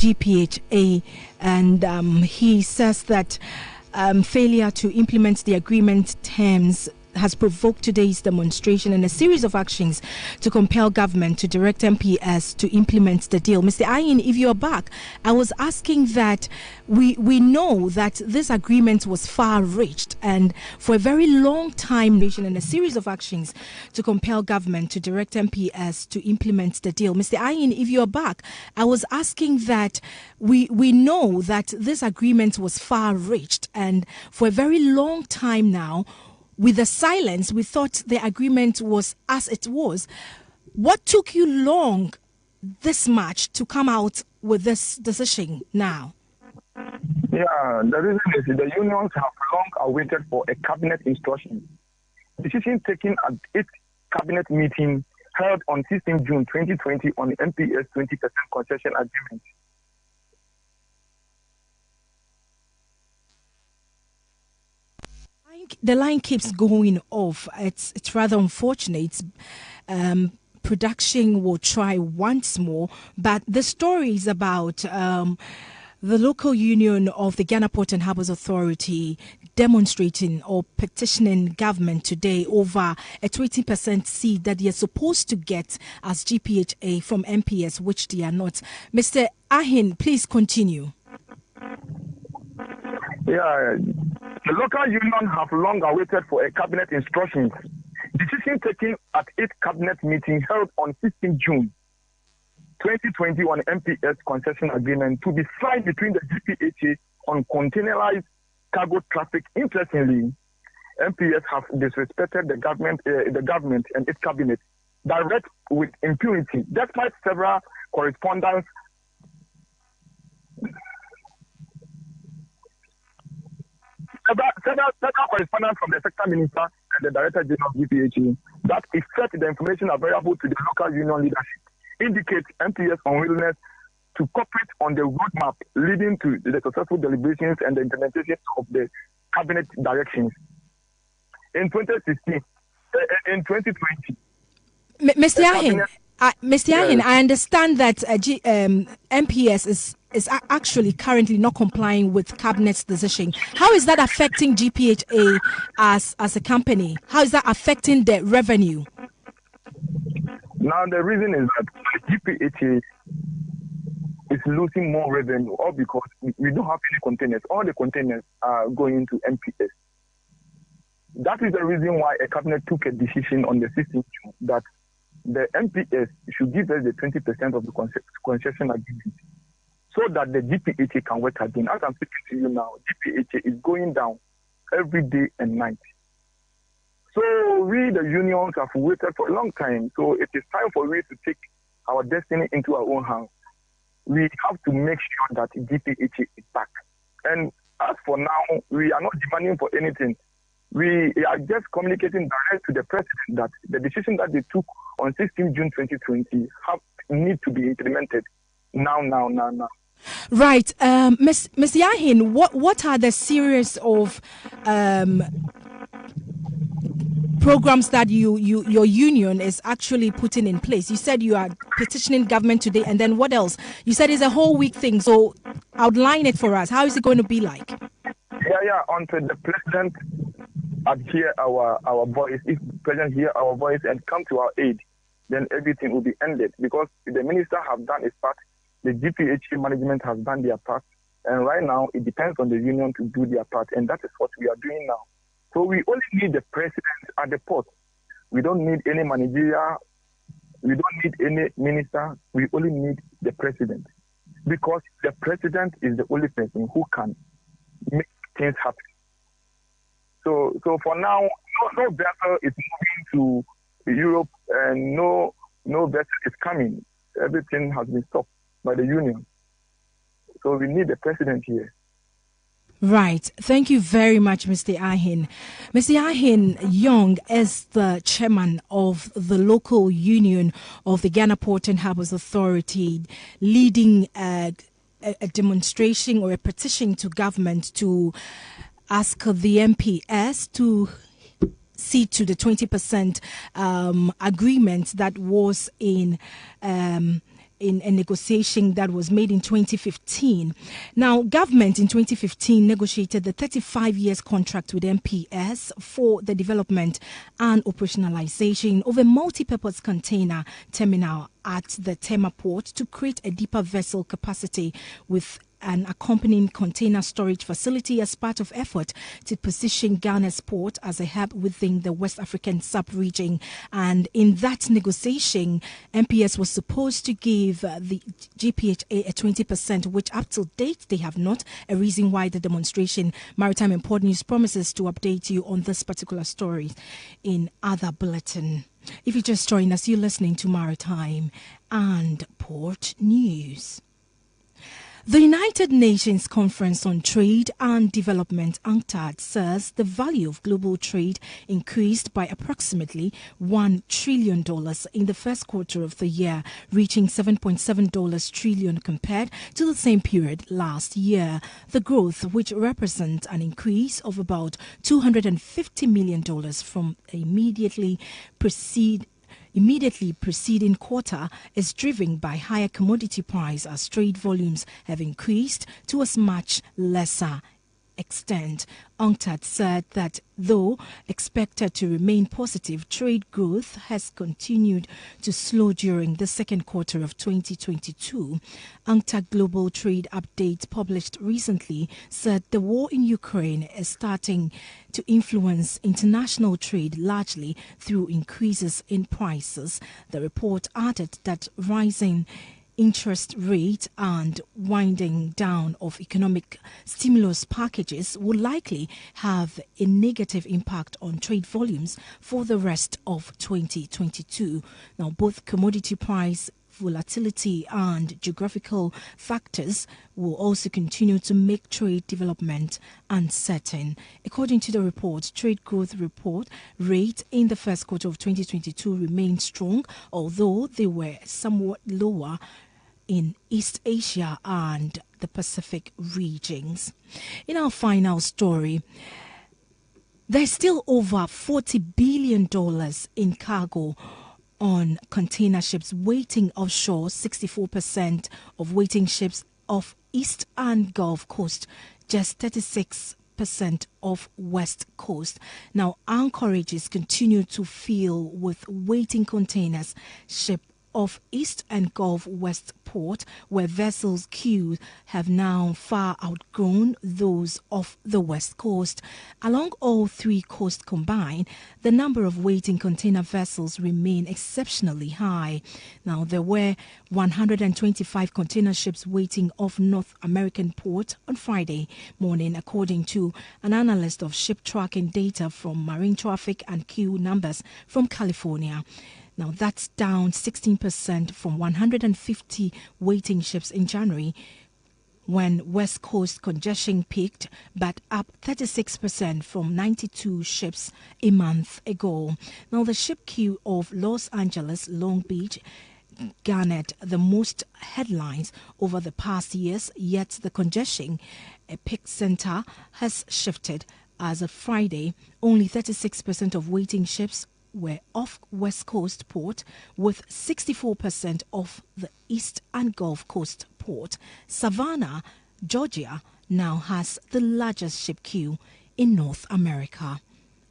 GPHA, and he says that failure to implement the agreement terms has provoked today's demonstration and a series of actions to compel government to direct MPS to implement the deal. Mr. Ayin, if you're back, I was asking that we know that this agreement was far-reached and for a very long time and a series of actions to compel government to direct MPS to implement the deal. Mr. Ayin, if you're back, I was asking that we know that this agreement was far-reached and for a very long time now, with the silence, we thought the agreement was as it was. What took you long this much to come out with this decision now? Yeah, the reason is the unions have long awaited for a cabinet instruction. Decision taken at its cabinet meeting held on 16 June 2020 on the MPS 20% concession agreement. The line keeps going off. It's rather unfortunate. Production will try once more, but the story is about the local union of the Ghana Port and Harbours Authority demonstrating or petitioning government today over a 20% seat that they are supposed to get as GPHA from MPS, which they are not. Mr. Ahin, please continue. Yeah, the local union have long awaited for a cabinet instructions. Decision taken at its cabinet meeting held on 16 June 2020 on MPS concession agreement to be signed between the GPHA on containerized cargo traffic. Interestingly, MPS have disrespected the government and its cabinet direct with impunity, despite several correspondence. Several correspondence from the sector minister and the director general of GPHA that effect the information available to the local union leadership indicates MPS unwillingness to cooperate on the roadmap leading to the successful deliberations and the implementation of the cabinet directions. In 2016, in 2020, Mr. Yahin, yes. I understand that MPS is actually currently not complying with cabinet's decision. How is that affecting GPHA as a company? How is that affecting the revenue? Now the reason is that GPHA is losing more revenue, all because we don't have any containers. All the containers are going to MPS. That is the reason why a cabinet took a decision on the 16th June that the MPS should give us the 20% of the concession agreement so that the GPHA can work again. As I'm speaking to you now, GPHA is going down every day and night. So we, the unions, have waited for a long time. So it is time for we to take our destiny into our own hands. We have to make sure that GPHA is back. And as for now, we are not demanding for anything. We are just communicating direct to the president that the decision that they took on 16 June 2020 need to be implemented now. Right. Ms. Yahin, what are the series of programs that your union is actually putting in place? You said you are petitioning government today, and then what else? You said it's a whole week thing, so outline it for us. How is it going to be like? Yeah. Until the president hear our voice, if the president hear our voice and come to our aid, then everything will be ended. Because the minister have done his part, the GPHA management has done their part, and right now it depends on the union to do their part, and that is what we are doing now. So we only need the president at the port. We don't need any managerial, we don't need any minister, we only need the president. Because the president is the only person who can make things happen. So for now, no vessel is moving to Europe and no vessel is coming. Everything has been stopped by the union. So we need the president here. Right. Thank you very much, Mr. Ahin. Mr. Ahin Young is the chairman of the local union of the Ghana Port and Harbours Authority, leading a demonstration or a petition to government to ask the MPS to see to the 20% agreement that was in in a negotiation that was made in 2015. Now, government in 2015 negotiated the 35 years contract with MPS for the development and operationalization of a multi-purpose container terminal at the Tema port to create a deeper vessel capacity with an accompanying container storage facility as part of effort to position Ghana's port as a hub within the West African sub-region. And in that negotiation, MPS was supposed to give the GPHA a 20%, which up to date they have not, a reason why the demonstration. Maritime and Port News promises to update you on this particular story in other bulletin. If you just joined us, you're listening to Maritime and Port News. The United Nations Conference on Trade and Development, UNCTAD, says the value of global trade increased by approximately $1 trillion in the first quarter of the year, reaching $7.7 trillion compared to the same period last year. The growth, which represents an increase of about $250 million from immediately preceding quarter, is driven by higher commodity price as trade volumes have increased to a much lesser extent. UNCTAD said that though expected to remain positive, trade growth has continued to slow during the second quarter of 2022. UNCTAD Global Trade Update published recently said the war in Ukraine is starting to influence international trade largely through increases in prices. The report added that rising interest rate and winding down of economic stimulus packages will likely have a negative impact on trade volumes for the rest of 2022. Now, both commodity price volatility and geographical factors will also continue to make trade development uncertain. According to the report, trade growth report rate in the first quarter of 2022 remained strong, although they were somewhat lower in East Asia and the Pacific regions. In our final story, there's still over $40 billion in cargo on container ships waiting offshore, 64% of waiting ships off East and Gulf Coast, just 36% of West Coast. Now, anchorages continue to fill with waiting containers shipped off East and Gulf West Port, where vessels queued have now far outgrown those off the West Coast. Along all three coasts combined, the number of waiting container vessels remain exceptionally high. Now, there were 125 container ships waiting off North American port on Friday morning, according to an analyst of ship tracking data from marine traffic and queue numbers from California. Now, that's down 16% from 150 waiting ships in January, when West Coast congestion peaked, but up 36% from 92 ships a month ago. Now, the ship queue of Los Angeles, Long Beach garnered the most headlines over the past years, yet the congestion epicenter has shifted. As of Friday, only 36% of waiting ships were off West Coast port, with 64% off the East and Gulf Coast port. Savannah, Georgia, now has the largest ship queue in North America.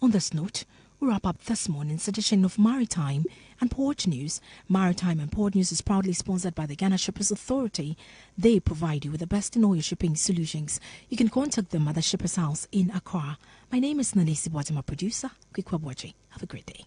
On this note, we wrap up this morning's edition of Maritime and Port News. Maritime and Port News is proudly sponsored by the Ghana Shippers Authority. They provide you with the best in oil shipping solutions. You can contact them at the Shippers House in Accra. My name is Nanesi Boateng, producer. Quick Have a great day.